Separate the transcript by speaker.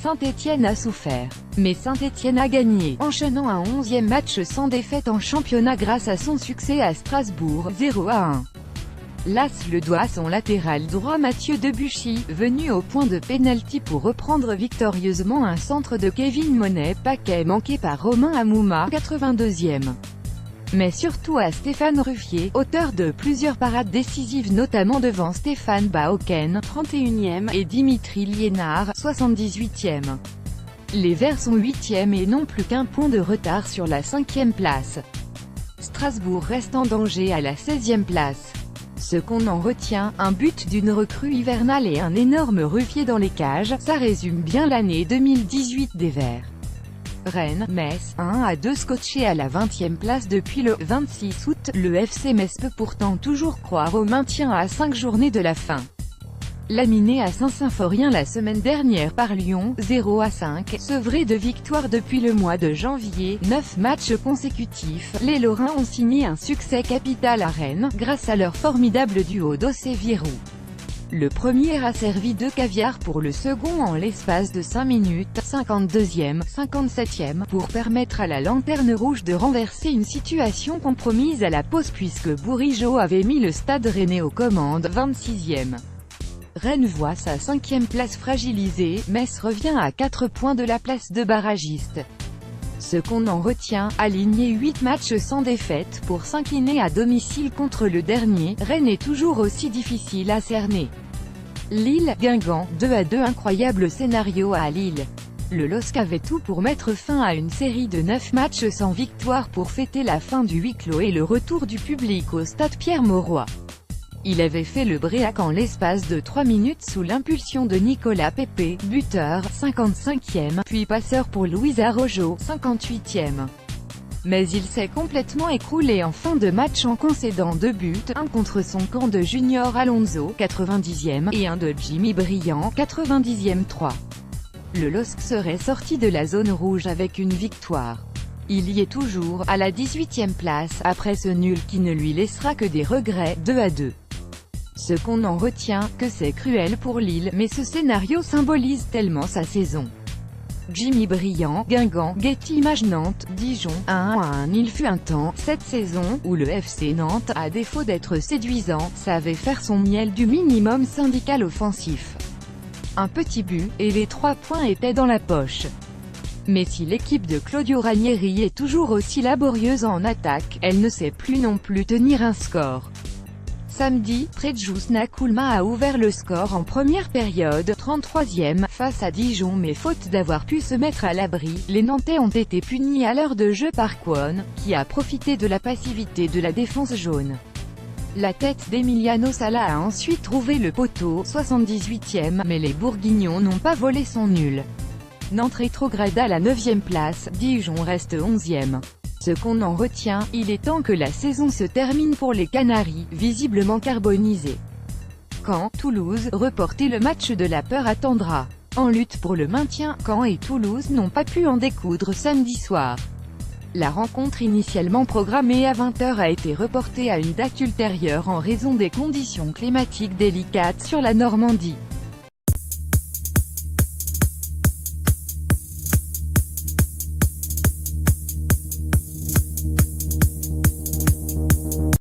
Speaker 1: Saint-Étienne a souffert. Mais Saint-Étienne a gagné, enchaînant un 11e match sans défaite en championnat grâce à son succès à Strasbourg, 0-1. L'As le doit à son latéral droit Mathieu Debuchy, venu au point de pénalty pour reprendre victorieusement un centre de Kevin Monet, paquet manqué par Romain Amouma, 82e. Mais surtout à Stéphane Ruffier, auteur de plusieurs parades décisives notamment devant Stéphane Baoken, 31e, et Dimitri Liénard, 78e. Les Verts sont 8e et n'ont plus qu'un point de retard sur la 5e place. Strasbourg reste en danger à la 16e place. Ce qu'on en retient, un but d'une recrue hivernale et un énorme Ruffier dans les cages, ça résume bien l'année 2018 des Verts. Rennes, Metz, 1-2 scotché à la 20e place depuis le 26 août, le FC Metz peut pourtant toujours croire au maintien à 5 journées de la fin. Laminé à Saint-Symphorien la semaine dernière par Lyon, 0-5, sevré de victoire depuis le mois de janvier, 9 matchs consécutifs, les Lorrains ont signé un succès capital à Rennes, grâce à leur formidable duo d'Ossé-Virou. Le premier a servi de caviar pour le second en l'espace de 5 minutes, 52e, 57e, pour permettre à la Lanterne Rouge de renverser une situation compromise à la pause puisque Bourigeaud avait mis le Stade Rennais aux commandes, 26e. Rennes voit sa 5e place fragilisée, Metz revient à 4 points de la place de barragiste. Ce qu'on en retient, aligné 8 matchs sans défaite pour s'incliner à domicile contre le dernier, Rennes est toujours aussi difficile à cerner. Lille-Guingamp, 2-2 incroyable scénario à Lille. Le LOSC avait tout pour mettre fin à une série de 9 matchs sans victoire pour fêter la fin du huis clos et le retour du public au stade Pierre-Mauroy. Il avait fait le Bréac en l'espace de 3 minutes sous l'impulsion de Nicolas Pepe, buteur, 55e, puis passeur pour Louis Arrojo, 58e. Mais il s'est complètement écroulé en fin de match en concédant 2 buts, un contre son camp de Junior Alonso, 90e, et un de Jimmy Briand, 90e 3. Le LOSC serait sorti de la zone rouge avec une victoire. Il y est toujours, à la 18e place, après ce nul qui ne lui laissera que des regrets, 2-2. Ce qu'on en retient, que c'est cruel pour Lille, mais ce scénario symbolise tellement sa saison. Jimmy Briand, Guingamp, Getty Images Nantes, Dijon, 1-1. Il fut un temps, cette saison, où le FC Nantes, à défaut d'être séduisant, savait faire son miel du minimum syndical offensif. Un petit but, et les 3 points étaient dans la poche. Mais si l'équipe de Claudio Ranieri est toujours aussi laborieuse en attaque, elle ne sait plus non plus tenir un score. Samedi, Préjus Nakoulma a ouvert le score en première période, 33e, face à Dijon mais faute d'avoir pu se mettre à l'abri, les Nantais ont été punis à l'heure de jeu par Kwon, qui a profité de la passivité de la défense jaune. La tête d'Emiliano Sala a ensuite trouvé le poteau, 78e, mais les Bourguignons n'ont pas volé son nul. Nantes rétrograde à la 9e place, Dijon reste 11e. Ce qu'on en retient, il est temps que la saison se termine pour les Canaries, visiblement carbonisés. Caen, Toulouse, reporter le match de la peur attendra. En lutte pour le maintien, Caen et Toulouse n'ont pas pu en découdre samedi soir. La rencontre initialement programmée à 20h a été reportée à une date ultérieure en raison des conditions climatiques délicates sur la Normandie.